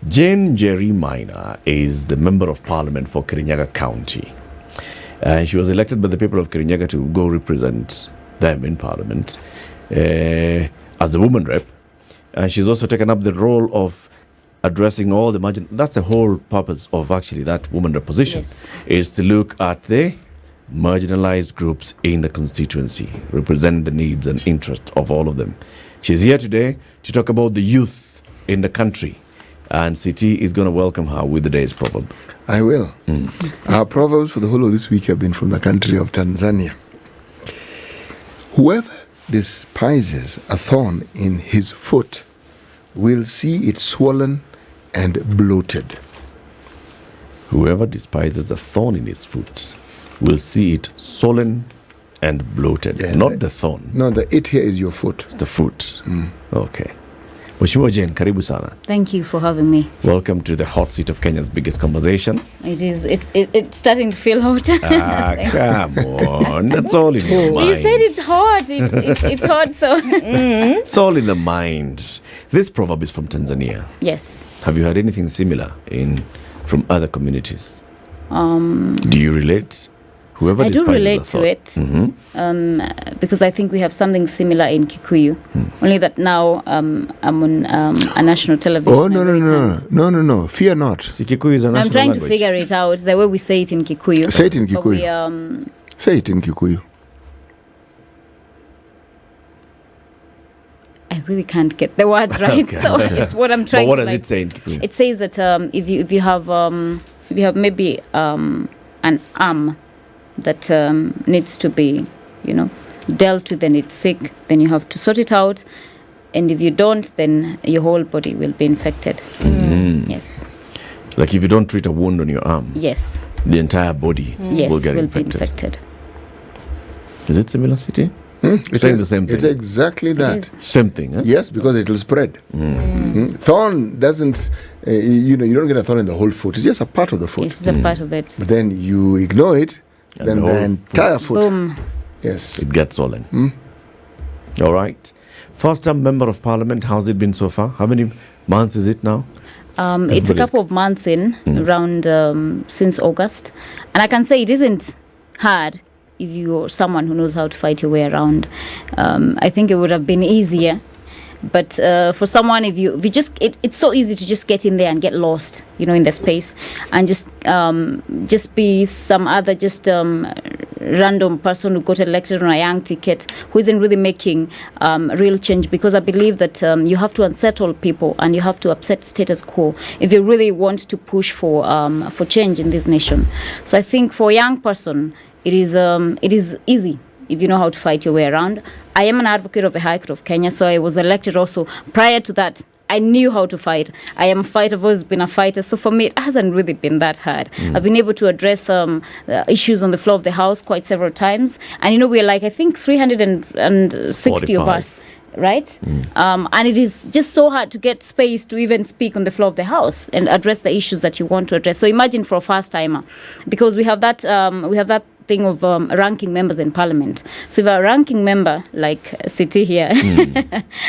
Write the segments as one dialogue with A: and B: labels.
A: Njeri Maina is the Member of Parliament for Kirinyaga County. And she was elected by the people of Kirinyaga to go represent them in Parliament as a woman rep. And she's also taken up the role of addressing all the margin. That's the whole purpose of actually that woman rep position, is to look at the marginalized groups in the constituency, represent the needs and interests of all of them. She's here today to talk about the youth in the country. And City is going to welcome her with the day's proverb.
B: I will. Our proverbs for the whole of this week have been from the country of Tanzania. Whoever despises a thorn in his foot will see it swollen and bloated.
A: Whoever despises a thorn in his foot will see it swollen and bloated. Not the thorn.
B: No, the it here is your foot.
A: It's the foot. Okay. Mheshimiwa Jane, karibu sana.
C: Thank you for having me.
A: Welcome to the hot seat of Kenya's biggest conversation.
C: It is. It's starting to feel hot.
A: Come on. That's all in your mind.
C: You said it's hot. It's hot, so.
A: It's all in the mind. This proverb is from Tanzania.
C: Yes.
A: Have you heard anything similar from other communities? Do you relate? Whoever
C: I do relate to it, because I think we have something similar in Kikuyu. Only that now I'm on a national television.
B: Oh, no. Fear not.
A: See, Kikuyu is a national
C: I'm trying
A: language.
C: to figure it out, the way we say it in Kikuyu.
B: Say it in Kikuyu. Say it in Kikuyu.
C: I really can't get the word right, so it's what I'm trying
A: to But what
C: to
A: does it say in Kikuyu?
C: It says that if you have maybe an arm that needs to be, dealt with and it's sick, then you have to sort it out. And if you don't, then your whole body will be infected. Yes.
A: Like if you don't treat a wound on your arm,
C: yes,
A: the entire body will get infected. Is it similar, City?
B: It's
A: saying the same thing.
B: It's exactly that.
A: Same thing, huh?
B: Yes, because it will spread. Thorn doesn't, you don't get a thorn in the whole foot. It's just a part of the foot.
C: It's a part of it.
B: But then you ignore it, and then the entire foot.
C: Boom.
B: Yes.
A: It gets swollen. All right. First-time Member of Parliament, how's it been so far? How many months is it now?
C: It's a couple of months around since August. And I can say it isn't hard if you're someone who knows how to fight your way around. I think it would have been easier. But for someone, if you just, it's so easy to just get in there and get lost, in the space, and just be some other random person who got elected on a young ticket who isn't really making real change. Because I believe that you have to unsettle people and you have to upset status quo if you really want to push for change in this nation. So I think for a young person, it is easy if you know how to fight your way around. I am an advocate of the High Court of Kenya, so I was elected also. Prior to that, I knew how to fight. I am a fighter, I've always been a fighter, so for me, it hasn't really been that hard. I've been able to address issues on the floor of the House quite several times. And, we're like, I think 360 of us. Right? And it is just so hard to get space to even speak on the floor of the House and address the issues that you want to address. So imagine for a first timer, because we have that thing of ranking members in Parliament. So if a ranking member like City here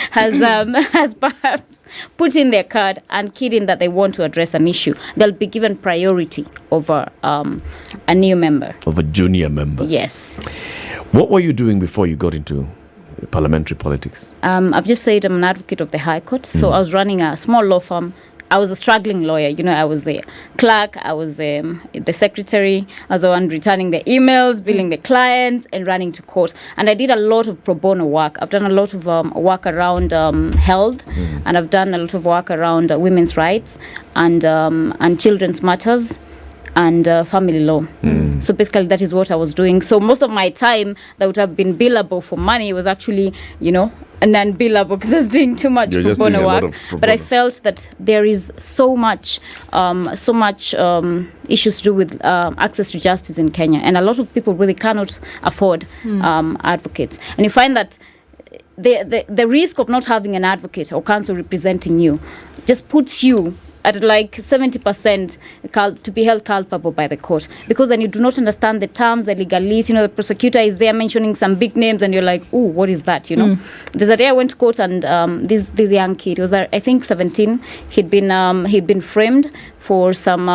C: has perhaps put in their card and keyed in that they want to address an issue, they'll be given priority over a new member.
A: Over junior members.
C: Yes.
A: What were you doing before you got into parliamentary politics? I've
C: just said I'm an advocate of the High Court. So I was running a small law firm. I was a struggling lawyer. I was the clerk, I was the secretary, I was the one returning the emails, billing the clients, and running to court. And I did a lot of pro bono work. I've done a lot of work around health, and I've done a lot of work around women's rights and children's matters and family law. So basically that is what I was doing. So most of my time that would have been billable for money was actually, non-billable because I was doing too much pro bono work. But I felt that there is so much issues to do with access to justice in Kenya. And a lot of people really cannot afford advocates. And you find that the risk of not having an advocate or counsel representing you just puts you at like 70% to be held culpable by the court, because then you do not understand the terms, the legalese. The prosecutor is there mentioning some big names, and you're like, oh, what is that? There's a day I went to court, and this young kid was, I think, 17. He'd been framed for some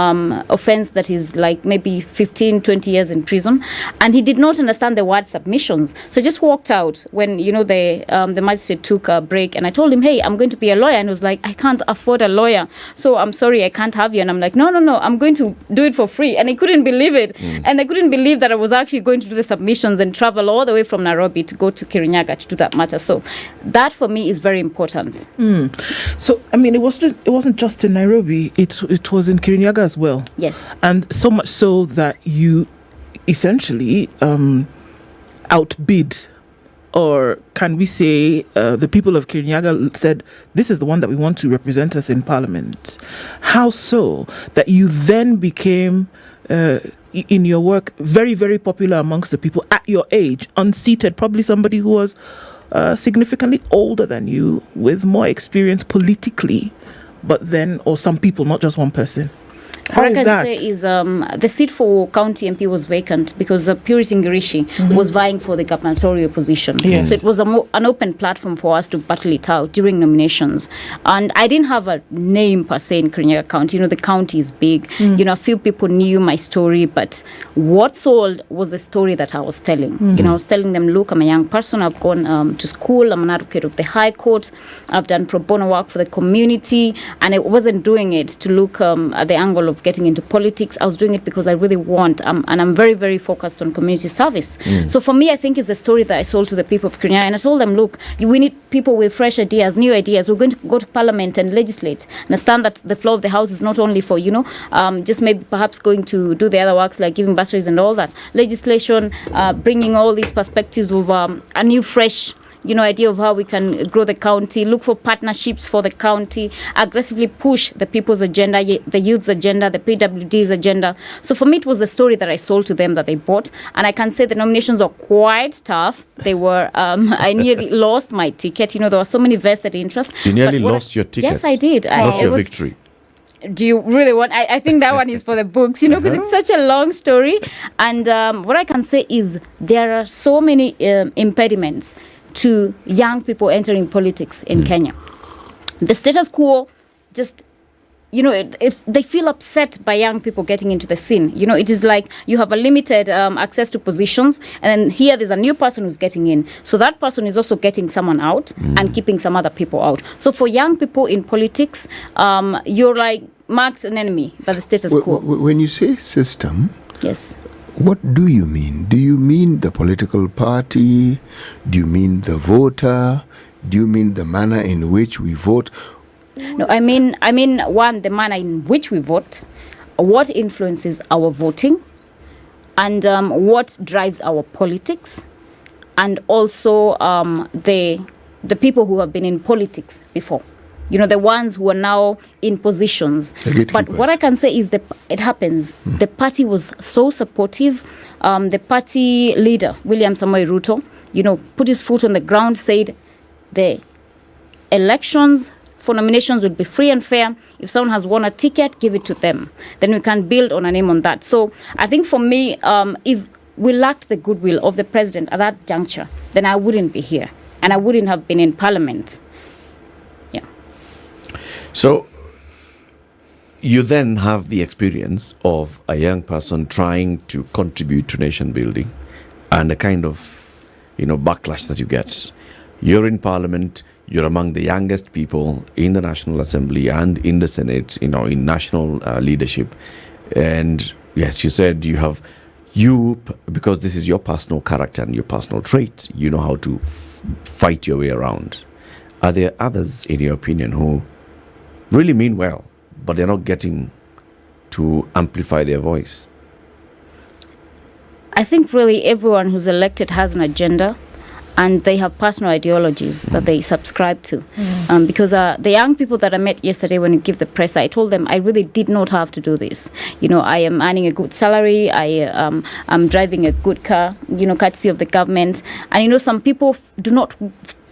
C: offense that is like maybe 15, 20 years in prison. And he did not understand the word submissions. So he just walked out when, the magistrate took a break. And I told him, hey, I'm going to be a lawyer. And he was like, I can't afford a lawyer. So I'm sorry, I can't have you. And I'm like, no, I'm going to do it for free. And he couldn't believe it. And I couldn't believe that I was actually going to do the submissions and travel all the way from Nairobi to go to Kirinyaga to do that matter. So that for me is very important.
D: So, I mean, it wasn't just in Nairobi. It was in Kirinyaga as well.
C: Yes.
D: And so much so that you essentially outbid, or can we say the people of Kirinyaga said, this is the one that we want to represent us in Parliament. How so? That you then became, in your work, very, very popular amongst the people at your age, unseated, probably somebody who was significantly older than you, with more experience politically, but then, or some people, not just one person. How
C: what
D: is
C: I can
D: that?
C: say is the seat for county MP was vacant because Purity Ngirishi was vying for the gubernatorial position.
D: Yes.
C: So it was an open platform for us to battle it out during nominations. And I didn't have a name per se in Kirinyaga County. The county is big. A few people knew my story, but what sold was the story that I was telling. I was telling them, look, I'm a young person. I've gone to school. I'm an advocate of the High Court. I've done pro bono work for the community. And I wasn't doing it to look at the angle of getting into politics. I was doing it because I really want, and I'm very, very focused on community service. So for me, I think it's a story that I sold to the people of Kirinyaga, and I told them, look, we need people with fresh ideas, new ideas. We're going to go to Parliament and legislate. Understand that the floor of the House is not only for, just maybe perhaps going to do the other works like giving bursaries and all that. Legislation, bringing all these perspectives of a new, fresh idea of how we can grow the county, look for partnerships for the county, aggressively push the people's agenda, the youth's agenda, the PWD's agenda. So for me, it was a story that I sold to them that they bought. And I can say the nominations were quite tough. They were, I nearly lost my ticket. There were so many vested interests.
A: You nearly lost your ticket?
C: Yes, I did.
A: Lost your victory.
C: Do you really want? I think that one is for the books, because it's such a long story. And what I can say is there are so many impediments to young people entering politics in Kenya. The status quo just, if they feel upset by young people getting into the scene, it is like you have a limited access to positions, and then here there's a new person who's getting in. So that person is also getting someone out and keeping some other people out. So for young people in politics, you're like marked an enemy by the status quo.
B: When you say system,
C: Yes.
B: What do you mean? Do you mean the political party? Do you mean the voter? Do you mean the manner in which we vote?
C: No, I mean, one, the manner in which we vote, what influences our voting, and what drives our politics, and also the people who have been in politics before. The ones who are now in positions. But what I can say is it happens. The party was so supportive. The party leader, William Samoei Ruto, put his foot on the ground, said the elections for nominations will be free and fair. If someone has won a ticket, give it to them. Then we can build on a name on that. So I think for me, if we lacked the goodwill of the president at that juncture, then I wouldn't be here. And I wouldn't have been in Parliament.
A: So you then have the experience of a young person trying to contribute to nation building and a kind of, backlash that you get. You're in Parliament, you're among the youngest people in the National Assembly and in the Senate, in national leadership. And yes, you said because this is your personal character and your personal trait, you know how to fight your way around. Are there others, in your opinion, who really mean well, but they're not getting to amplify their voice?
C: I think really everyone who's elected has an agenda, and they have personal ideologies that they subscribe to. Because the young people that I met yesterday when you give the press, I told them I really did not have to do this. I am earning a good salary. I'm driving a good car, courtesy of the government. And some people do not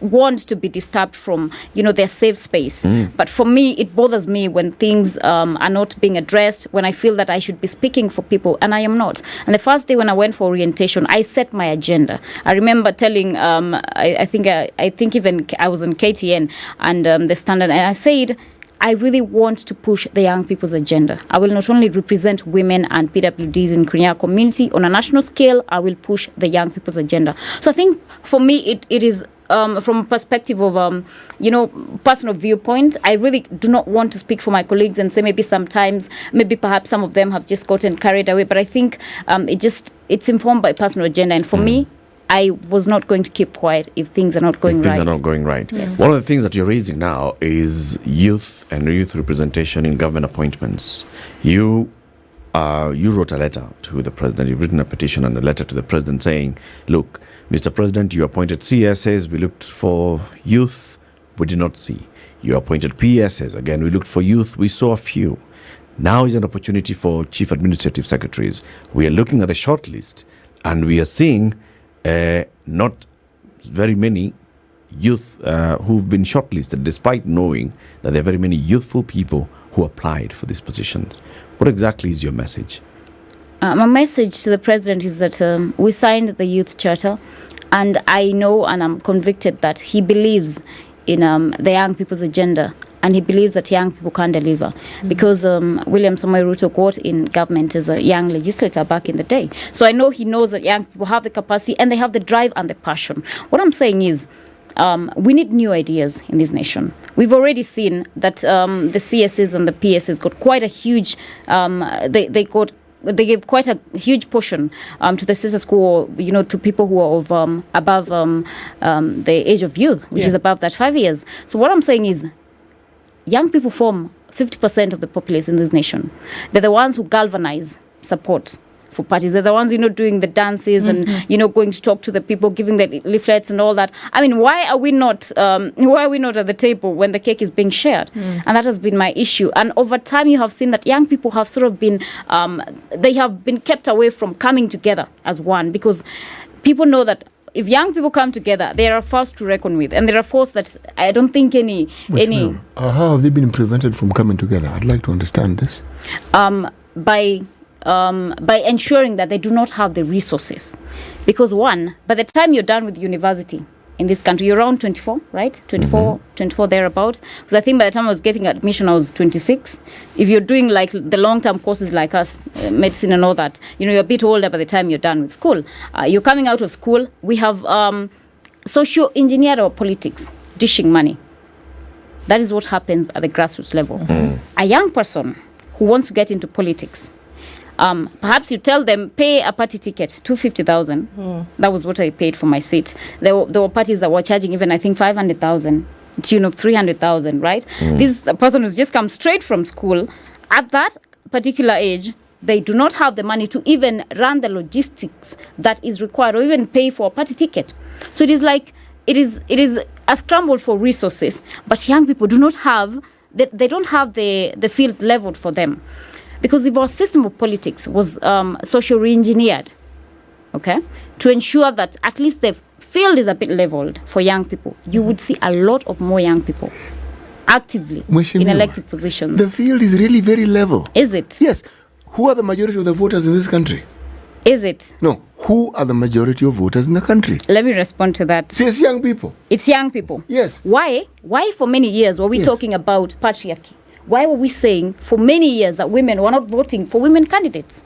C: want to be disturbed from, their safe space. But for me, it bothers me when things are not being addressed, when I feel that I should be speaking for people and I am not. And the first day when I went for orientation, I set my agenda. I remember telling, I think even I was on KTN and the Standard, and I said, I really want to push the young people's agenda. I will not only represent women and PWDs in Kirinyaga community on a national scale, I will push the young people's agenda. So I think for me, it is from a perspective of, personal viewpoint, I really do not want to speak for my colleagues and say maybe perhaps some of them have just gotten carried away. But I think it's informed by personal agenda. And for me, I was not going to keep quiet if things are not going right.
A: Things are not going right.
C: Yes.
A: One of the things that you're raising now is youth and youth representation in government appointments. You wrote a letter to the president. You've written a petition and a letter to the president saying, look, Mr. President, you appointed CSs. We looked for youth. We did not see. You appointed PSs. Again, we looked for youth. We saw a few. Now is an opportunity for chief administrative secretaries. We are looking at the shortlist and we are seeing not very many youth who've been shortlisted, despite knowing that there are very many youthful people who applied for this position. What exactly is your message?
C: My message to the president is that we signed the youth charter, and I know and I'm convicted that he believes in the young people's agenda, and he believes that young people can deliver. Because William Samoei Ruto got in government as a young legislator back in the day. So I know he knows that young people have the capacity and they have the drive and the passion. What I'm saying is we need new ideas in this nation. We've already seen that the CSs and the PSs got quite a huge, they gave quite a huge portion to the status quo, to people who are of above the age of youth, which is above that 5 years. So what I'm saying is, young people form 50% of the populace in this nation. They're the ones who galvanize support for parties. They're the ones, doing the dances and, going to talk to the people, giving the leaflets and all that. I mean, why are we not at the table when the cake is being shared? And that has been my issue. And over time, you have seen that young people have sort of been, they have been kept away from coming together as one, because people know that if young people come together, they are a force to reckon with, and they're a force that I don't think any.
B: How have they been prevented from coming together? I'd like to understand this.
C: By ensuring that they do not have the resources, because by the time you're done with university in this country, you're around 24, right? 24 thereabout. Because I think by the time I was getting admission, I was 26. If you're doing like the long-term courses like us, medicine and all that, you're a bit older by the time you're done with school. You're coming out of school. We have socio-engineered our politics, dishing money. That is what happens at the grassroots level. A young person who wants to get into politics, perhaps you tell them, pay a party ticket, 250,000. That was what I paid for my seat. There were parties that were charging even, I think, 500,000, tune of 300,000, right? This is a person who's just come straight from school. At that particular age, they do not have the money to even run the logistics that is required, or even pay for a party ticket. So it is like, it is a scramble for resources, but young people do not have, they don't have the field leveled for them. Because if our system of politics was social re-engineered, okay, to ensure that at least the field is a bit leveled for young people, you would see a lot of more young people actively in elective positions.
B: The field is really very level.
C: Is it?
B: Yes. Who are the majority of the voters in this country?
C: Is it?
B: No. Who are the majority of voters in the country?
C: Let me respond to that.
B: It's young people.
C: It's young people.
B: Yes.
C: Why for many years were we talking about patriarchy? Why were we saying for many years that women were not voting for women candidates?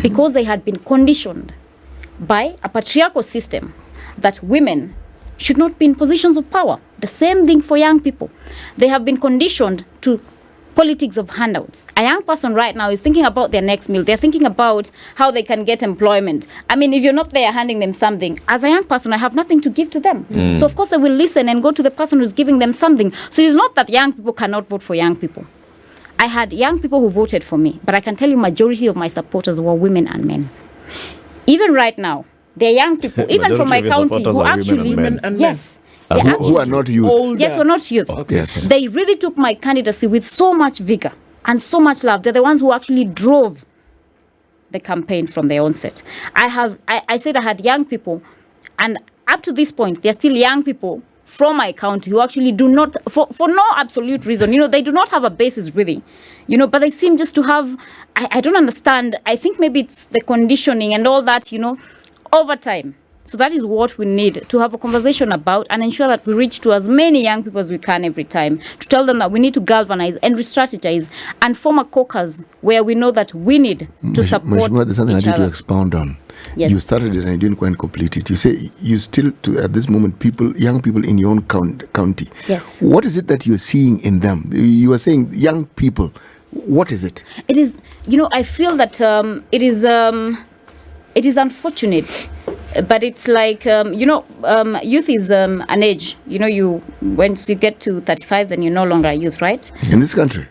C: Because they had been conditioned by a patriarchal system that women should not be in positions of power. The same thing for young people. They have been conditioned to politics of handouts. A young person right now is thinking about their next meal. They're thinking about how they can get employment. I mean, if you're not there handing them something, as a young person, I have nothing to give to them. So of course I will listen and go to the person who's giving them something. So it's not that young people cannot vote for young people. I had young people who voted for me, but I can tell you majority of my supporters were women and men. Even right now, there are young people, even from my county, who actually...
D: Women and men.
C: Yes.
B: Who are not youth.
D: Older.
C: Yes, we're not youth.
B: Okay. Yes.
C: They really took my candidacy with so much vigor and so much love. They're the ones who actually drove the campaign from the onset. I said I had young people, and up to this point, they're still young people from my county who actually do not, for no absolute reason, they do not have a basis really, but they seem just to have, I don't understand. I think maybe it's the conditioning and all that, over time. So that is what we need to have a conversation about and ensure that we reach to as many young people as we can every time, to tell them that we need to galvanize and re-strategize and form a caucus where we know that we need to support
B: there's something
C: each
B: I need
C: other.
B: to expound on.
C: Yes.
B: You started it and you didn't quite complete it. You say you still, at this moment, young people in your own county.
C: Yes.
B: What is it that you're seeing in them? You are saying young people. What is it?
C: It is, I feel that it is unfortunate, but it's like, youth is an age. Once you get to 35, then you're no longer a youth, right?
B: In this country?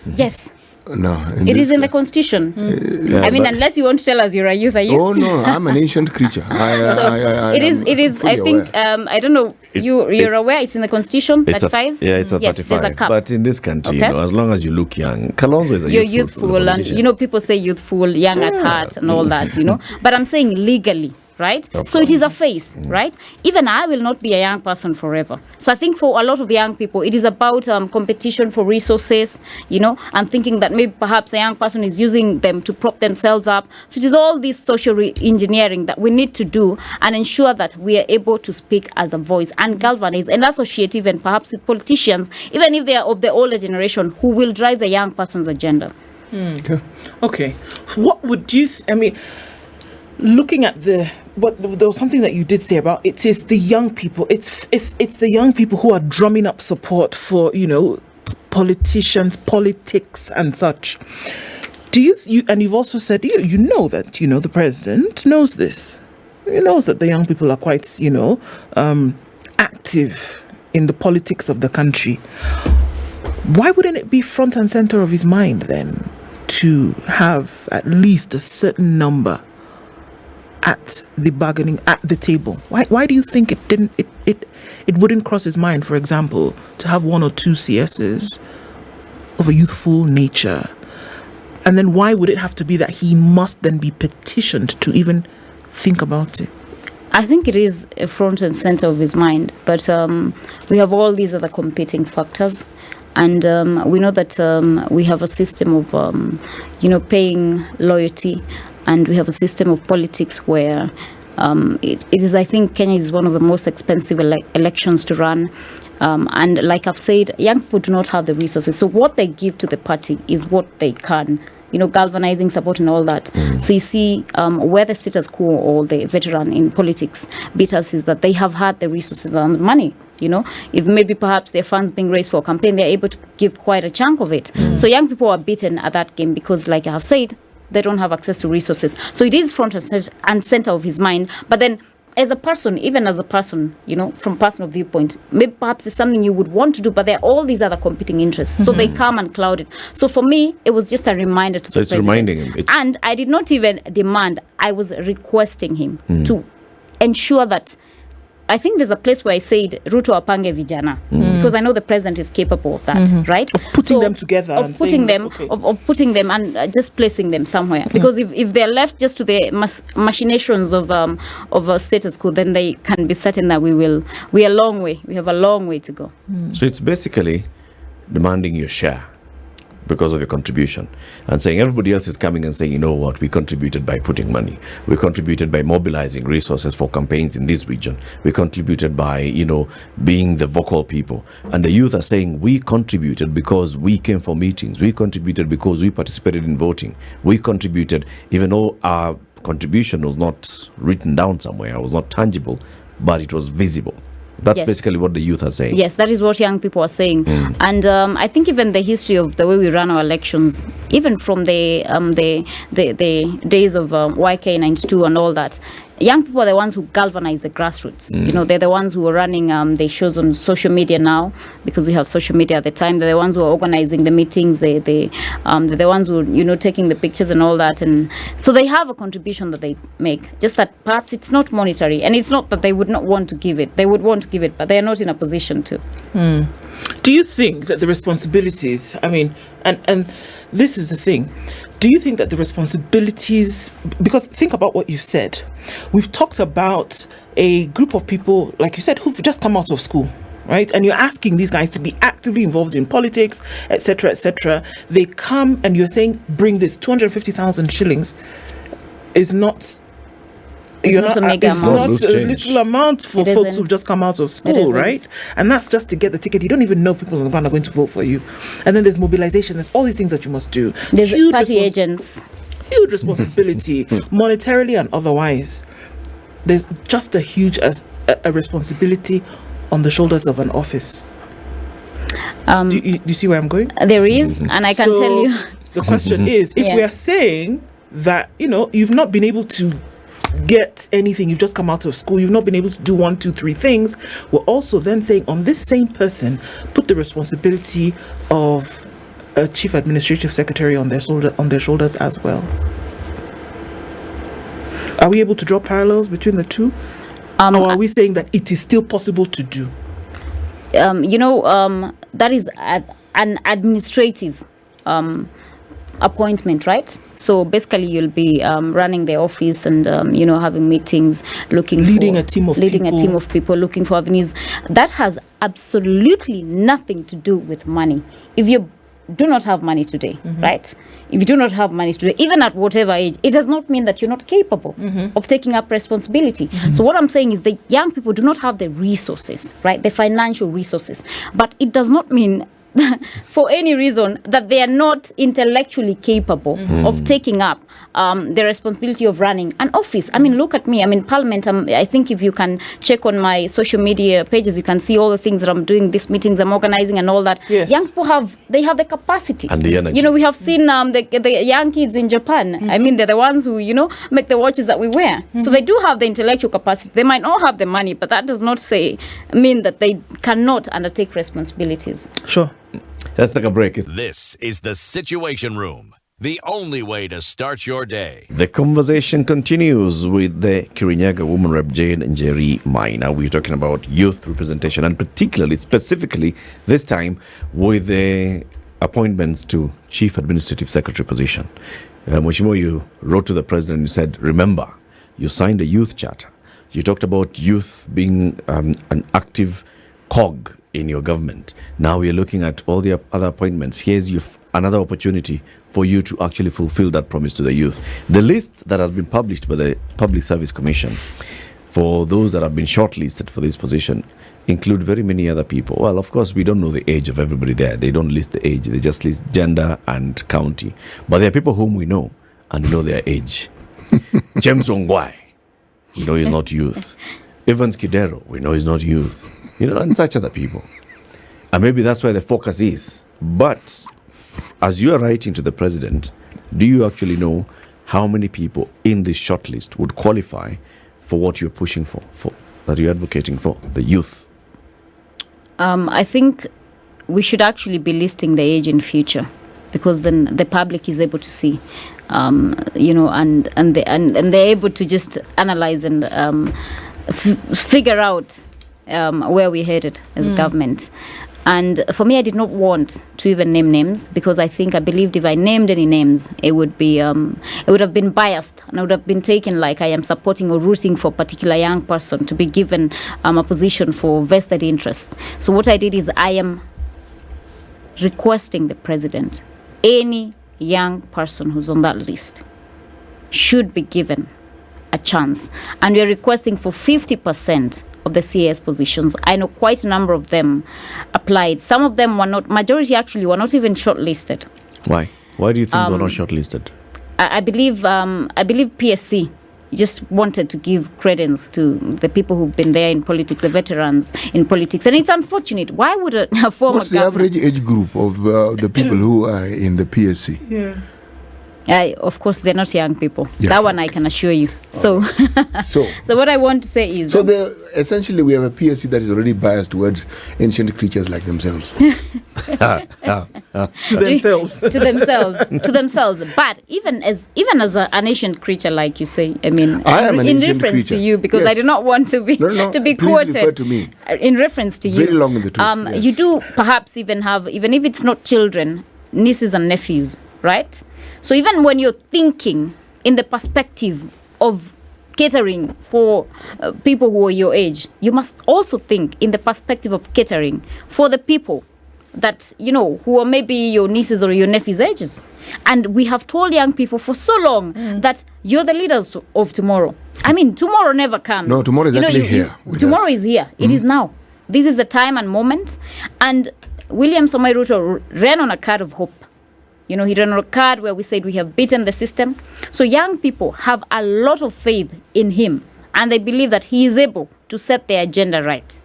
C: Yes.
B: No.
C: It is in the constitution. Unless you want to tell us you're a youth, are you?
B: Oh, no, I'm an ancient creature.
C: It is. I think, I don't know, you're aware it's in the constitution, 35?
A: It's a 35.
C: There's a cap.
A: But in this country, as long as you look young, Kalonzo is a
C: you're
A: youthful
C: politician. And, people say youthful, young at heart and all that, But I'm saying legally. Right? So it is a phase, right? Even I will not be a young person forever. So I think for a lot of young people, it is about competition for resources, and thinking that maybe perhaps a young person is using them to prop themselves up. So it is all this social engineering that we need to do and ensure that we are able to speak as a voice and galvanize and associate even perhaps with politicians, even if they are of the older generation, who will drive the young person's agenda.
D: Okay. What would you... looking at there was something that you did say about it is the young people. It's the young people who are drumming up support for politicians, politics, and such. Do you and you've also said you know that the president knows this. He knows that the young people are quite active in the politics of the country. Why wouldn't it be front and center of his mind then to have at least a certain number at the bargaining at the table? Why do you think it wouldn't cross his mind, for example, to have one or two CSs of a youthful nature? And then why would it have to be that he must then be petitioned to even think about it?
C: I think it is a front and center of his mind, but we have all these other competing factors. And we know that we have a system of, paying loyalty. And we have a system of politics where it is, I think, Kenya is one of the most expensive elections to run. And like I've said, young people do not have the resources. So what they give to the party is what they can, galvanizing support and all that. So you see where the status quo or the veteran in politics beat us is that they have had the resources and the money. If maybe perhaps their funds being raised for a campaign, they're able to give quite a chunk of it. So young people are beaten at that game because, like I have said, they don't have access to resources. So it is front and center of his mind. But then as a person, from personal viewpoint, maybe perhaps it's something you would want to do, but there are all these other competing interests. So they come and cloud it. So for me, it was just a reminder to the president.
A: So it's reminding him.
C: And I did not even demand. I was requesting him to ensure that, I think there's a place where I said Ruto apange vijana because I know the president is capable of that, right?
D: Of putting them together,
C: of putting them and just placing them somewhere. Because if they're left just to the machinations of a status quo, then they can be certain that we have a long way to go.
A: So it's basically demanding your share because of your contribution and saying everybody else is coming and saying, you know what, we contributed by putting money, we contributed by mobilizing resources for campaigns in this region, we contributed by being the vocal people, and the youth are saying we contributed because we came for meetings, we contributed because we participated in voting, we contributed even though our contribution was not written down somewhere, was not tangible, but it was visible. That's basically what the youth are saying. Yes,
C: that is what young people are saying. And I think even the history of the way we run our elections, even from the days of YK 92 and all that, young people are the ones who galvanize the grassroots. They're the ones who are running the shows on social media now, because we have social media at the time. They're the ones who are organizing the meetings. They're the ones who are, taking the pictures and all that. And so they have a contribution that they make. Just that perhaps it's not monetary, and it's not that they would not want to give it. They would want to give it, but they are not in a position to.
D: Do you think that the responsibilities? And this is the thing. do you think that the responsibilities, because think about what you've said. We've talked about a group of people, like you said, who've just come out of school, right? And you're asking these guys to be actively involved in politics, etc., etc. They come and you're saying, bring this 250,000 shillings is not...
C: It's not a mega
D: it's
C: amount.
D: not a little amount for
C: It
D: folks
C: isn't.
D: who've just come out of
C: It
D: school,
C: isn't.
D: right? And that's just to get the ticket. You don't even know if people on the ground are going to vote for you. And then there's mobilization. There's all these things that you must do.
C: There's
D: Huge
C: party agents.
D: Huge responsibility, monetarily and otherwise. There's just a huge a responsibility on the shoulders of an office. Do you see where I'm going?
C: There is, and I can
D: So,
C: tell you.
D: The question is, if
C: Yeah.
D: we are saying that, you've not been able to get anything, you've just come out of school, you've not been able to do 1, 2, 3 things, we're also then saying on this same person, put the responsibility of a chief administrative secretary on their shoulders as well. Are we able to draw parallels between the two? Or are we saying that it is still possible to do?
C: That is an administrative appointment, right? So basically you'll be running the office and having meetings,
D: Leading a team of
C: people, looking for avenues. That has absolutely nothing to do with money. If you do not have money today, right? If you do not have money today, even at whatever age, it does not mean that you're not capable of taking up responsibility. So what I'm saying is the young people do not have the resources, right? The financial resources. But it does not mean for any reason that they are not intellectually capable of taking up the responsibility of running an office. I mean, look at me. I'm in Parliament. I think if you can check on my social media pages, you can see all the things that I'm doing, these meetings I'm organizing and all that.
D: Yes.
C: Young people have the capacity.
A: And the energy.
C: We have seen the young kids in Japan. I mean, they're the ones who, make the watches that we wear. So they do have the intellectual capacity. They might not have the money, but that does not mean that they cannot undertake responsibilities.
D: Sure.
A: Let's take a break.
E: This is the Situation Room, the only way to start your day.
A: The conversation continues with the Kirinyaga woman rep Jane Njeri Maina. We're talking about youth representation and specifically this time with the appointments to Chief Administrative Secretary position. Mheshimiwa, you wrote to the president and you said, remember, you signed a youth charter. You talked about youth being an active cog in your government. Now we are looking at all the other appointments. Here's another opportunity for you to actually fulfill that promise to the youth. The list that has been published by the Public Service Commission for those that have been shortlisted for this position include very many other people. Well, of course, we don't know the age of everybody there. They don't list the age. They just list gender and county. But there are people whom we know and we know their age. James Ongwai, we know he's not youth. Evans Kidero, we know he's not youth. And such other people. And maybe that's where the focus is. But as you are writing to the president, do you actually know how many people in this shortlist would qualify for what you're pushing for that you're advocating for, the youth?
C: I think we should actually be listing the age in future, because then the public is able to see, and they're able to just analyze and figure out where we're headed as a government. And for me, I did not want to even name names, because I believed if I named any names, it would have been biased, and I would have been taken like I am supporting or rooting for a particular young person to be given a position for vested interest. So what I did is I am requesting the president, any young person who's on that list should be given a chance. And we are requesting for 50% of the CAS positions. I know quite a number of them applied. Some of them were not, majority actually were not even shortlisted.
A: Why? Why do you think they were not shortlisted?
C: I believe PSC just wanted to give credence to the people who've been there in politics, the veterans in politics. And it's unfortunate. Why would a former
B: What's the average age group of the people who are in the PSC?
D: Yeah.
C: Of course, they're not young people.
B: Yeah.
C: That one I can assure you. So what I want to say is...
B: So essentially we have a PSC that is already biased towards ancient creatures like themselves.
D: To themselves.
C: to themselves. But even as an ancient creature, like you say, I mean,
B: I am an
C: in
B: ancient
C: reference
B: creature.
C: to you, because
B: Yes.
C: I do not want to be
B: No,
C: to be
B: please
C: quoted.
B: refer to me.
C: In reference to you,
B: Very long in the tooth, yes.
C: You do perhaps even have, even if it's not children, nieces and nephews, right? So even when you're thinking in the perspective of catering for people who are your age, you must also think in the perspective of catering for the people that, who are maybe your nieces or your nephews' ages. And we have told young people for so long that you're the leaders of tomorrow. I mean, tomorrow never comes.
B: No, tomorrow is actually here.
C: Tomorrow is here. It is now. This is the time and moment. And William Samoei Ruto ran on a card of hope. He ran on a card where we said we have beaten the system. So young people have a lot of faith in him, and they believe that he is able to set their agenda right.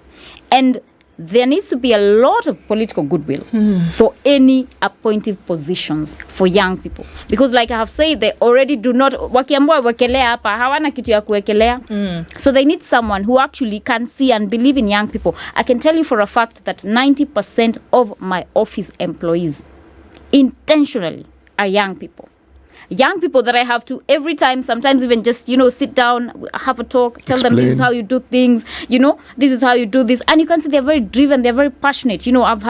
C: And there needs to be a lot of political goodwill for any appointive positions for young people. Because like I have said, they already do not, wakiambiwa wekelea hapa, hawana kitu ya kuwekelea. So they need someone who actually can see and believe in young people. I can tell you for a fact that 90% of my office employees intentionally are young people. Young people that I have to every time, sometimes even just, sit down, have a talk, tell them this is how you do things, this is how you do this. And you can see they're very driven, they're very passionate. I've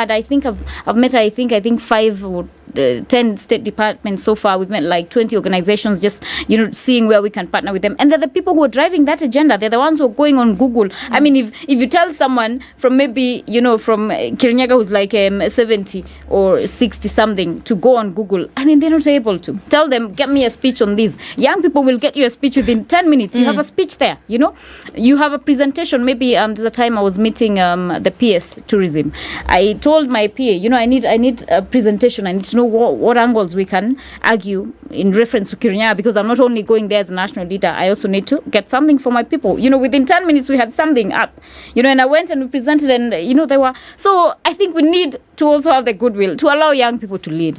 C: met, I think 5 or 10 state departments so far. We've met like 20 organizations, just, seeing where we can partner with them. And they're the people who are driving that agenda. They're the ones who are going on Google. I mean, if you tell someone from maybe, from Kirinyaga who's like 70 or 60 something to go on Google, I mean, they're not able to. Tell them, get me a speech on this. Young people will get you a speech within 10 minutes. You have a speech there, You have a presentation. Maybe there's a time I was meeting the PS tourism. I told my PA, I need a presentation. I need to know what angles we can argue in reference to Kirinyaga, because I'm not only going there as a national leader, I also need to get something for my people. Within 10 minutes we had something up, and I went and we presented, and they were. So I think we need to also have the goodwill to allow young people to lead.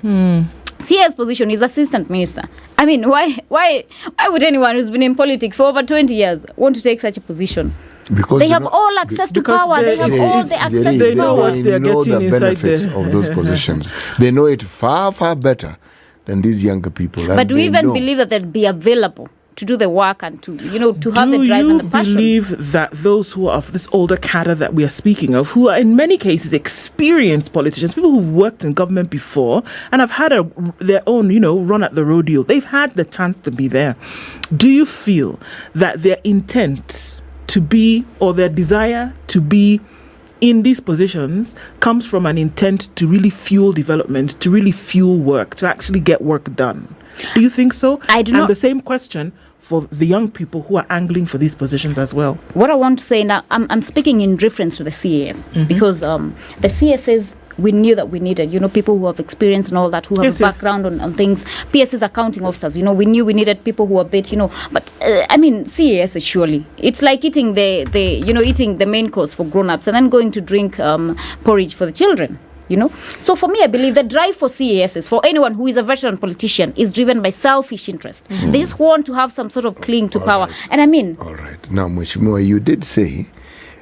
C: CA's position is assistant minister. I mean, why would anyone who's been in politics for over 20 years want to take such a position?
B: Because
C: they have all access to power. They have all the access
D: they
C: to
D: know
C: power.
D: what they're getting
B: the
D: inside
B: benefits
D: there.
B: of those positions. They know it far, far better than these younger people.
C: But do we even believe that they'll be available to do the work and to have the drive and the passion?
D: Do you believe that those who are of this older cadre that we are speaking of, who are in many cases experienced politicians, people who've worked in government before and have had their own, run at the rodeo, they've had the chance to be there. Do you feel that their intent to be, or their desire to be in these positions, comes from an intent to really fuel development, to really fuel work, to actually get work done? Do you think so?
C: I do not.
D: And the same question for the young people who are angling for these positions as well.
C: What I want to say now, I'm speaking in reference to the CAS, because the CSs, we knew that we needed, people who have experience and all that, who have a background on things. PSs, accounting officers, we knew we needed people who are a bit, but I mean, CAS is surely, it's like eating eating the main course for grown-ups and then going to drink porridge for the children. So for me, I believe the drive for CASs, for anyone who is a veteran politician, is driven by selfish interest. They just want to have some sort of cling to power.
B: Right.
C: And I mean...
B: All right. Now, Mheshimiwa, you did say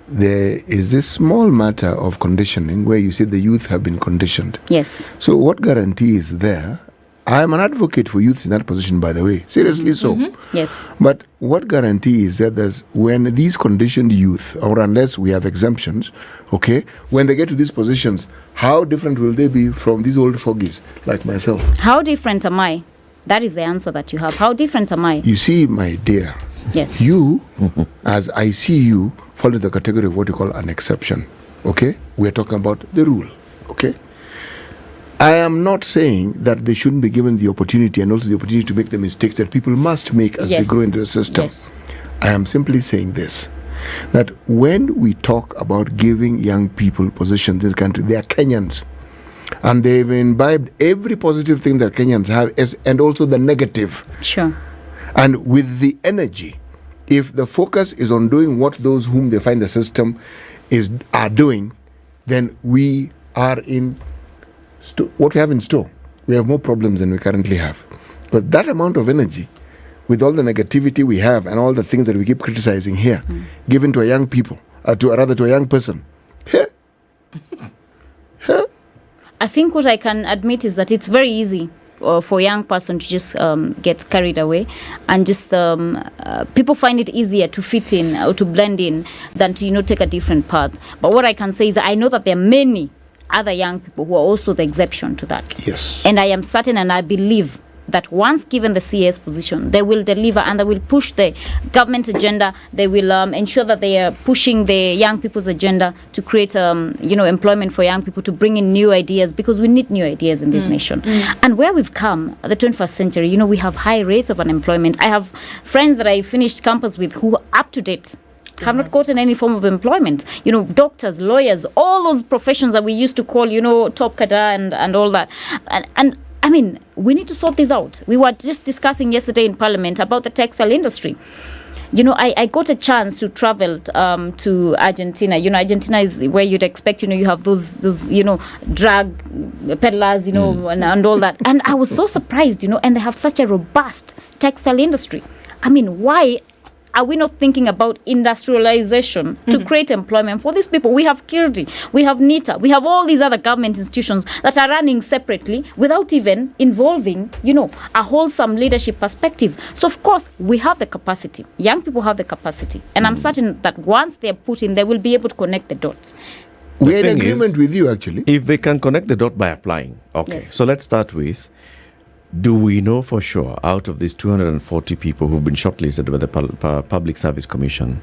B: there is this small matter of conditioning where you said the youth have been conditioned.
C: Yes.
B: So what guarantee is there? I am an advocate for youth in that position, by the way. Seriously so.
C: Yes.
B: But what guarantee is that when these conditioned youth, or unless we have exemptions, okay, when they get to these positions, how different will they be from these old fogies like myself?
C: How different am I? That is the answer that you have. How different am I?
B: You see, my dear,
C: yes,
B: you, as I see you, fall into the category of what you call an exception, okay? We're talking about the rule, okay? I am not saying that they shouldn't be given the opportunity and also the opportunity to make the mistakes that people must make as they grow into the system.
C: Yes.
B: I am simply saying this, that when we talk about giving young people positions in this country, they are Kenyans. And they've imbibed every positive thing that Kenyans have and also the negative.
C: Sure.
B: And with the energy, if the focus is on doing what those whom they find the system are doing, then we are in what we have in store. We have more problems than we currently have. But that amount of energy, with all the negativity we have and all the things that we keep criticizing here, given to a young people, to a young person,
C: I think what I can admit is that it's very easy for a young person to just get carried away, and just people find it easier to fit in or to blend in than to take a different path. But what I can say is that I know that there are many other young people who are also the exception to that.
B: Yes.
C: And I am certain and I believe that once given the CAS position, they will deliver and they will push the government agenda. They will ensure that they are pushing the young people's agenda to create, employment for young people, to bring in new ideas, because we need new ideas in this nation. And where we've come, the 21st century, we have high rates of unemployment. I have friends that I finished campus with who are up to date, have not gotten any form of employment. Doctors, lawyers, all those professions that we used to call, top cadre and all that. And I mean, we need to sort this out. We were just discussing yesterday in Parliament about the textile industry. I got a chance to travel to Argentina. Argentina is where you'd expect, you have those drug peddlers, and all that. And I was so surprised, and they have such a robust textile industry. I mean, why are we not thinking about industrialization to create employment for these people? We have Kirdi, we have NITA, we have all these other government institutions that are running separately without even involving, a wholesome leadership perspective. So, of course, we have the capacity. Young people have the capacity. And I'm certain that once they're put in, they will be able to connect the dots.
B: We're in agreement with you, actually.
A: If they can connect the dot by applying. Okay,
C: Yes.
A: So let's start with, do we know for sure, out of these 240 people who've been shortlisted by the Public Service Commission,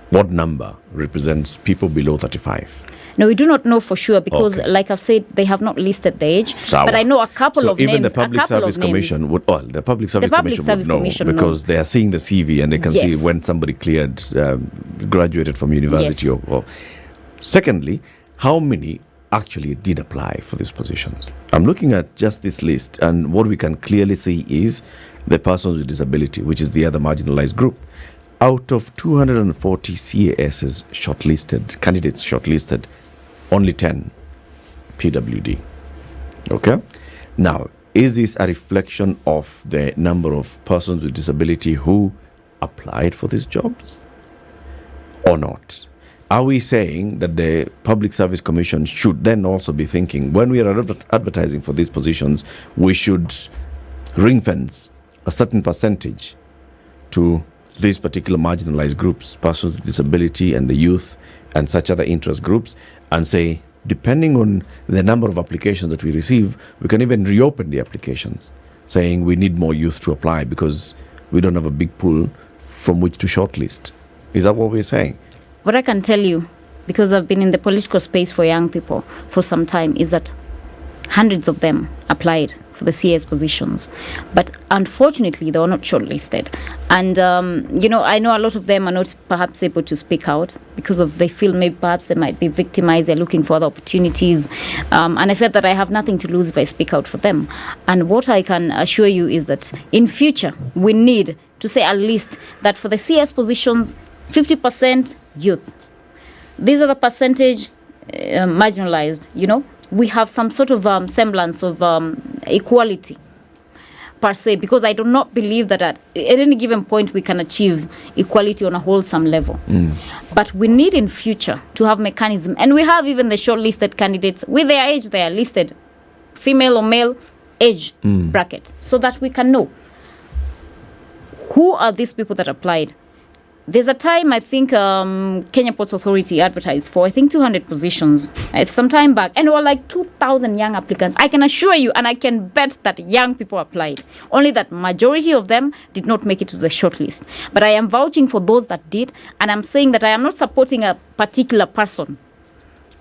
A: what number represents people below 35?
C: No, we do not know for sure because,
A: Okay.
C: like I've said, they have not listed the age.
A: Sawa.
C: But I know a couple of
A: even
C: names.
A: the Public Service Commission would, the Public Service Commission would know because they are seeing the CV and they can see
C: Yes.
A: when somebody cleared, graduated from university.
C: Yes.
A: Or secondly, how many actually did apply for these positions? I'm looking at just this list, and what we can clearly see is the persons with disability, which is the other marginalized group. Out of 240 CASs shortlisted, candidates shortlisted, only 10 PWD. Okay? Now, is this a reflection of the number of persons with disability who applied for these jobs or not? Are we saying that the Public Service Commission should then also be thinking, when we are advertising for these positions, we should ring fence a certain percentage to these particular marginalized groups, persons with disability and the youth and such other interest groups, and say, depending on the number of applications that we receive, we can even reopen the applications, saying we need more youth to apply because we don't have a big pool from which to shortlist. Is that what we're saying?
C: What I can tell you, because I've been in the political space for young people for some time, is that hundreds of them applied for the CS positions. But unfortunately, they were not shortlisted. And, I know a lot of them are not perhaps able to speak out because of they feel maybe perhaps they might be victimized. They're looking for other opportunities. And I felt that I have nothing to lose if I speak out for them. And what I can assure you is that in future, we need to say at least that for the CS positions, 50% youth. These are the percentage marginalized, We have some sort of semblance of equality per se, because I do not believe that at any given point we can achieve equality on a wholesome level. But we need in future to have mechanism, and we have even the shortlisted candidates with their age, they are listed, female or male age bracket, so that we can know who are these people that applied. There's a time, I think, Kenya Ports Authority advertised for, 200 positions. It's some time back. And there were like 2,000 young applicants. I can assure you, and I can bet that young people applied. Only that majority of them did not make it to the shortlist. But I am vouching for those that did. And I'm saying that I am not supporting a particular person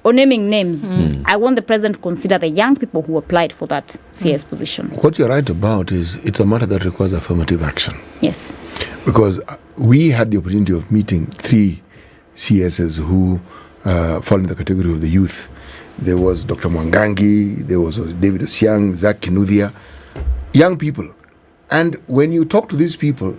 C: or naming names. I want the president to consider the young people who applied for that CS position.
B: What you're right about is it's a matter that requires affirmative action.
C: Yes.
B: Because we had the opportunity of meeting 3 CSs who fall in the category of the youth. There was Dr. Mwangangi, there was David Osiang, Zach Kinuthia, young people. And when you talk to these people,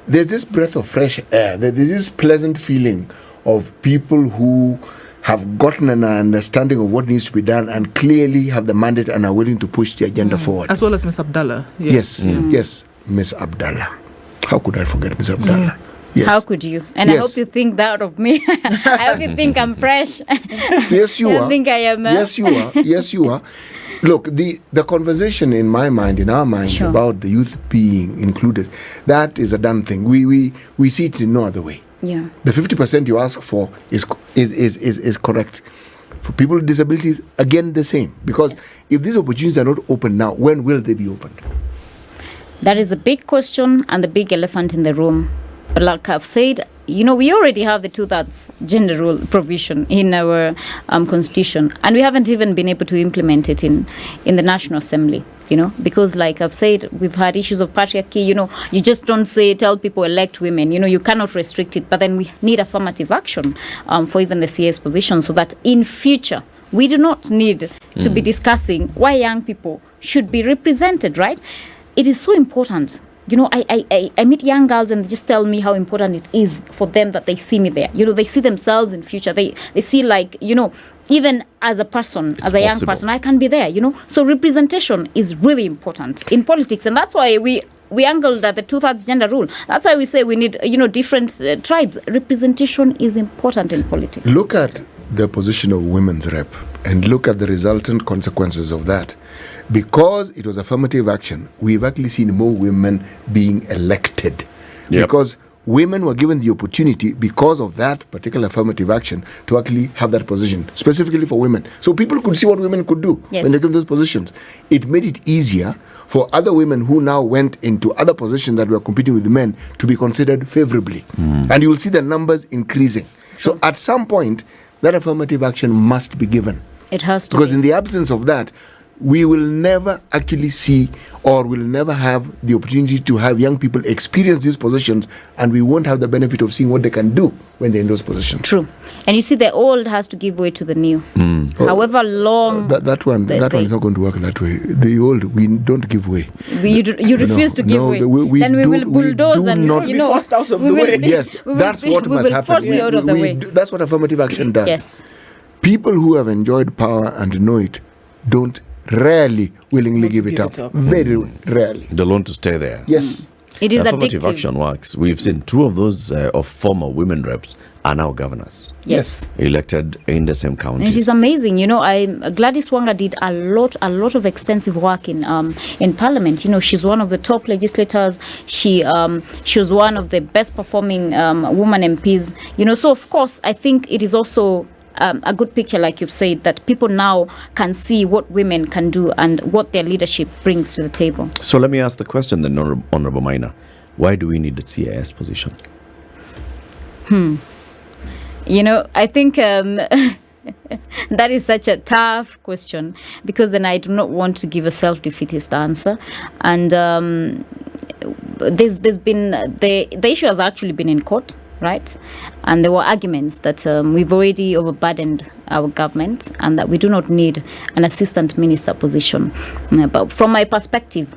B: there's this breath of fresh air. There's this pleasant feeling of people who have gotten an understanding of what needs to be done and clearly have the mandate and are willing to push the agenda forward.
D: As well as Ms. Abdallah.
B: Yes, yes, Ms. Abdallah. How could I forget Ms. Abdallah? Yes.
C: How could you? And
B: Yes.
C: I hope you think that of me. I hope you think I'm fresh.
B: Yes, you
C: I
B: are.
C: don't think I am.
B: Yes, you are. Yes, you are. Look, the conversation in my mind, in our minds,
C: Sure.
B: about the youth being included, that is a done thing. We see it in no other way.
C: Yeah.
B: The 50% you ask for is correct. For people with disabilities, again the same. Because if these opportunities are not open now, when will they be opened?
C: That is a big question and the big elephant in the room. But like I've said, we already have the 2/3 gender role provision in our constitution, and we haven't even been able to implement it in the National Assembly. Because like I've said, we've had issues of patriarchy. You just don't tell people elect women. You cannot restrict it. But then we need affirmative action for even the CAS position, so that in future we do not need to be discussing why young people should be represented. Right? It is so important. I meet young girls and they just tell me how important it is for them that they see me there. They see themselves in future. They see even as a person, as a young person, I can be there, So representation is really important in politics. And that's why we angled at the 2/3 gender rule. That's why we say we need, different tribes. Representation is important in politics.
B: Look at the position of women's rep and look at the resultant consequences of that. Because it was affirmative action, we've actually seen more women being elected.
A: Yep.
B: Because women were given the opportunity, because of that particular affirmative action, to actually have that position, specifically for women. So people could see what women could do when they took those positions. It made it easier for other women who now went into other positions that were competing with men to be considered favorably. And you will see the numbers increasing.
C: Sure.
B: So at some point, that affirmative action must be given.
C: It has to
B: Because
C: be.
B: in the absence of that, we will never actually see, or will never have the opportunity to have young people experience these positions, and we won't have the benefit of seeing what they can do when they're in those positions.
C: True. And you see, the old has to give way to the new. However long...
B: That one is not going to work that way. The old, we don't give way.
C: You refuse to give way. Then we will bulldoze and,
D: forced out of the way.
B: Yes, that's what must happen.
C: Force you out of the way.
B: That's what affirmative action does.
C: Yes.
B: People who have enjoyed power and know it rarely willingly give it up. Very rarely.
A: They learn to stay there.
B: Yes.
C: It is
A: Affirmative
C: addictive.
A: action works. We've seen two of those of former women reps are now governors.
C: Yes.
A: Elected in the same county.
C: And she's amazing. Gladys Wanga did a lot of extensive work in Parliament. She's one of the top legislators. She was one of the best performing woman MPs. So of course I think it is also a good picture, like you've said, that people now can see what women can do and what their leadership brings to the table.
A: So let me ask the question then, Honorable Maina. Why do we need the CAS position?
C: I think that is such a tough question, because then I do not want to give a self-defeatist answer. And there's been the issue has actually been in court. Right? And there were arguments that we've already overburdened our government and that we do not need an assistant minister position. But from my perspective,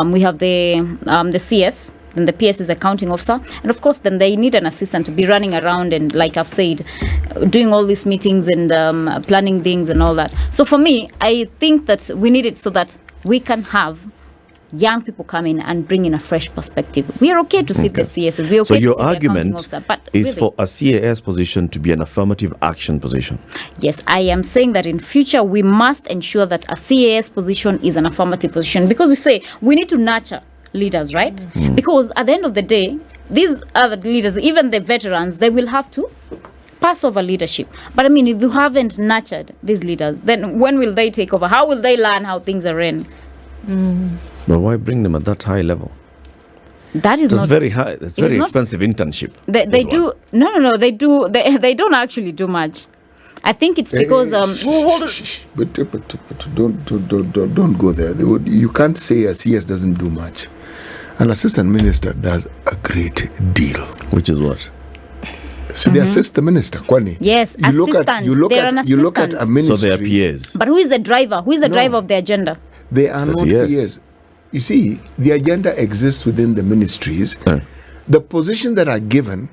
C: we have the CS, then the PS is accounting officer, and of course then they need an assistant to be running around and, like I've said, doing all these meetings and planning things and all that. So for me, I think that we need it so that we can have young people come in and bring in a fresh perspective. We are okay to see the CSs. We are okay
A: So your
C: to see
A: argument
C: officer, but
A: is
C: really,
A: for a CAS position to be an affirmative action position.
C: yes, I am saying that in future we must ensure that a CAS position is an affirmative position, because we say we need to nurture leaders, right? Because at the end of the day, these other leaders, even the veterans, they will have to pass over leadership. But I mean, if you haven't nurtured these leaders, then when will they take over? How will they learn how things are run?
A: But why bring them at that high level?
C: That is
A: That's
C: not
A: very high. That's very
C: not-
A: expensive internship.
C: They do no they do they don't actually do much. I think it's because
B: But don't go there. You can't say a CS doesn't do much. An assistant minister does a great deal.
A: Which is what?
B: So they assist the minister, Kwani.
C: yes,
B: You look at a
A: So
B: ministry.
A: they are PAs.
C: but who is the driver? Who is the driver of the agenda?
B: They are
A: So
B: not
A: yes.
B: PAs. You see, the agenda exists within the ministries. The positions that are given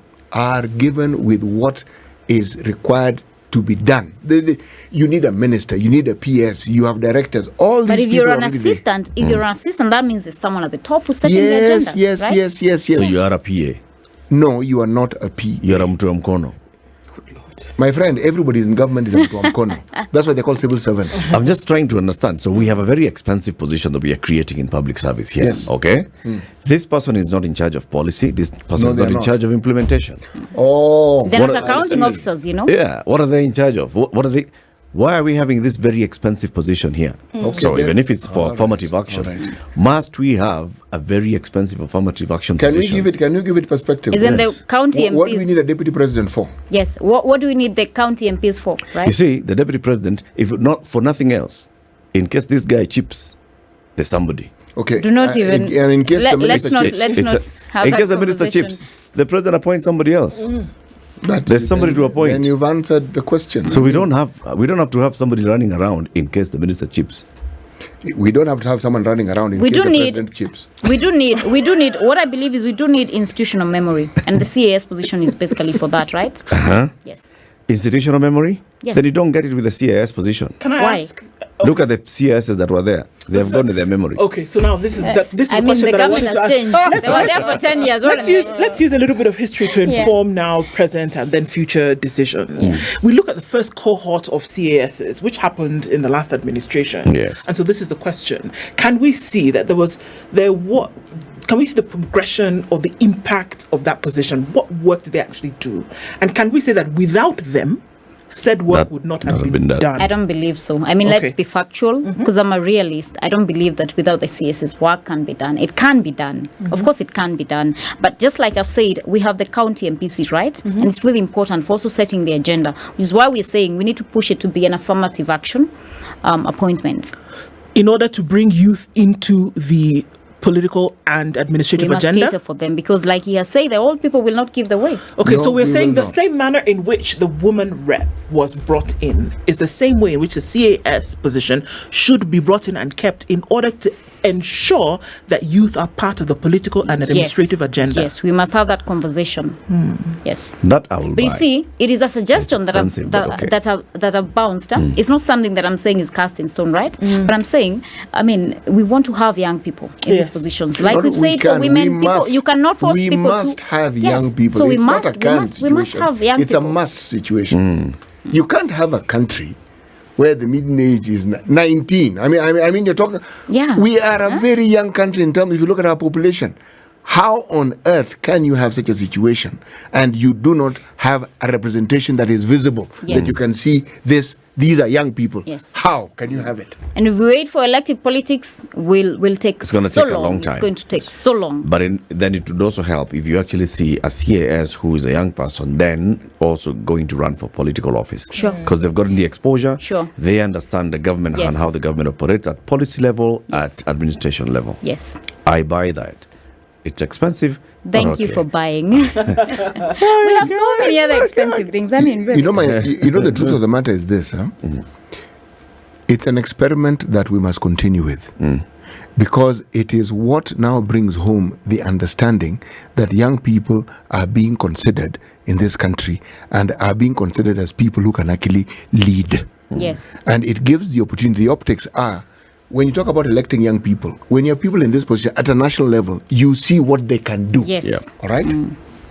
B: with what is required to be done. You need a minister, you need a PS, you have directors. All these
C: But if
B: people
C: you're
B: are
C: an
B: already there.
C: assistant, that means there's someone at the top who's setting the
B: Yes,
C: agenda.
B: yes,
C: right?
B: yes.
A: So you are a PA.
B: No, you are not a P.
A: You are a mtu wa mkono.
B: My friend, everybody in government is a mkono. That's why they call civil servants.
A: I'm just trying to understand. So we have a very expensive position that we are creating in public service here.
B: Yes.
A: Okay? This person is not in charge of policy. This person
B: No,
A: is
B: they
A: not
B: are
A: in
B: not.
A: charge of implementation.
B: Oh,
C: They're
A: What
C: not
A: are-
C: accounting officers,
A: Yeah. What are they in charge of? What are they? why are we having this very expensive position here?
B: Okay,
A: So
B: then.
A: even if it's for
B: All
A: affirmative
B: right,
A: action,
B: all right.
A: must we have a very expensive affirmative action
B: Can
A: position?
B: you give it perspective?
C: Isn't
A: Yes.
C: the county
B: What do we
C: MPs?
B: need a deputy president for?
C: Yes. What do we need the county MPs for? Right.
A: You see, the deputy president, if not for nothing else, in case this guy chips, there's somebody.
B: Okay.
C: Do not even.
B: And in case the
C: let's
B: minister
C: not.
B: chips,
C: Let's
A: It's
C: not have
A: in
C: that
A: case the minister
C: conversation.
A: chips, the president appoints somebody else.
B: that-
A: There's somebody to appoint.
B: Then you've answered the question.
A: So we don't have to have somebody running around in case the minister chips.
B: we don't have to have someone running around in
C: We
B: case
C: do
B: the
C: need-
B: president chips.
C: We do need. What I believe is we do need institutional memory, and the CAS position is basically for that, right? Yes.
A: Institutional memory?
C: Yes.
A: Then you don't get it with the CAS position.
D: Can I
C: Why?
D: ask?
A: Look at the CASs that were there. They have gone to their memory.
D: Okay, so now this is
C: I
D: a
C: mean,
D: question
C: the
D: that I
C: government
D: wanted to
C: has
D: ask.
C: changed. They were there for 10 years.
D: Let's use a little bit of history to inform now present and then future decisions. We look at the first cohort of CASs, which happened in the last administration.
A: Yes.
D: And so this is the question: can we see that can we see the progression or the impact of that position? What work did they actually do? And can we say that without them, said work
A: That
D: would not
A: would
D: have
A: have
D: been
A: been done.
C: I don't believe so. I mean, let's
D: Okay.
C: be factual, because I'm a realist. I don't believe that without the CSS, work can be done. It can be done. Of course, it can be done. But just like I've said, we have the county MPC, right? And it's really important for also setting the agenda, which is why we're saying we need to push it to be an affirmative action appointment.
D: in order to bring youth into the political and administrative
C: We must
D: agenda?
C: cater for them, because like he has said, the old people will not give the way.
D: Okay,
B: No,
D: so we're
B: we
D: saying
B: will
D: the
B: not.
D: same manner in which the woman rep was brought in is the same way in which the CAS position should be brought in and kept in order to ensure that youth are part of the political and administrative agenda.
C: Yes, we must have that conversation. Yes.
A: That I will
C: But you
A: buy.
C: see, it is a suggestion
A: It's
C: that I've,
A: expensive, but okay.
C: that I've bounced. It's not something that I'm saying is cast in stone, right? But I'm saying, I mean, we want to have young people in
D: Yes.
C: these positions. Like
B: Not
C: we've
B: we
C: said
B: can,
C: for women,
B: we must.
C: you cannot force
B: We
C: people
B: must
C: to...
B: have
C: Yes.
B: young people.
C: So
B: It's not a can
C: we must
B: situation.
C: have young
B: It's
C: people.
B: a must situation. You can't have a country where the median age is 19. I mean, you're talking.
C: Yeah.
B: We are a very young country in terms. If you look at our population, how on earth can you have such a situation and you do not have a representation that is visible,
C: Yes.
B: that you can see this? These are young people.
C: Yes.
B: How can you have it?
C: And if we wait for elective politics, will take
A: It's gonna
C: so
A: take a long time.
C: It's going to take so long.
A: But then it would also help if you actually see a CAS who is a young person then also going to run for political office.
C: Sure.
A: Because they've gotten the exposure.
C: Sure.
A: They understand the government
C: Yes.
A: and how the government operates at policy level,
C: Yes.
A: at administration level.
C: Yes.
A: I buy that. It's expensive. but
C: Thank you
A: okay.
C: for buying. We have so many other expensive things. I mean, really.
B: You know, the truth of the matter is this, huh? It's an experiment that we must continue with. Because it is what now brings home the understanding that young people are being considered in this country and are being considered as people who can actually lead.
C: Yes.
B: And it gives the opportunity. The optics are, when you talk about electing young people, when you have people in this position at a national level, you see what they can do.
C: Yes.
A: Yeah.
B: All right?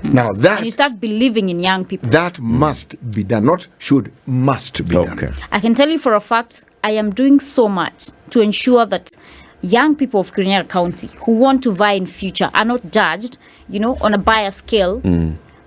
B: Now
C: And you start believing in young people.
B: that must be done, not should, must be
A: Okay.
B: done.
C: I can tell you for a fact, I am doing so much to ensure that young people of Kirinyaga County who want to vie in future are not judged, on a bias scale.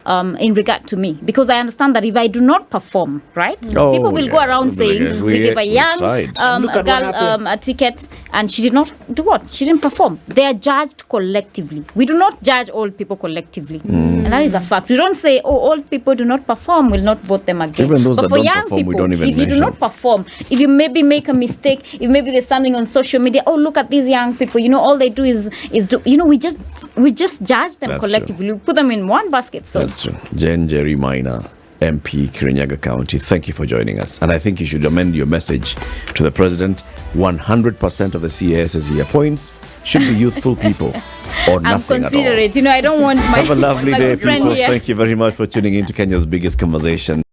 C: In regard to me, because I understand that if I do not perform, right,
A: Oh,
C: people will go
A: yeah.
C: around
A: We'll be
C: saying
A: like,
C: we gave a
A: we
C: young
A: tried.
D: Look at what
C: girl
D: happened.
C: a ticket and she did not do what? She didn't perform. They are judged collectively. We do not judge old people collectively, and that is a fact. We don't say, oh, old people do not perform, we'll not vote them again.
A: Even those
C: but
A: that
C: for
A: don't
C: young
A: perform, we
C: people,
A: don't even
C: if you do
A: mention.
C: not perform, if you maybe make a mistake, if maybe there's something on social media, oh, look at these young people, all they do is do, we just judge them
A: That's
C: collectively. We put them in one basket. So
A: That's true. Njeri Maina, MP, Kirinyaga County, thank you for joining us. And I think you should amend your message to the president. 100% of the CASs he appoints should be youthful people or
C: I'm
A: nothing at all.
C: considerate. I don't want my
A: Have a lovely
C: my
A: day,
C: good friend
A: people.
C: here.
A: Thank you very much for tuning in to Kenya's biggest conversation.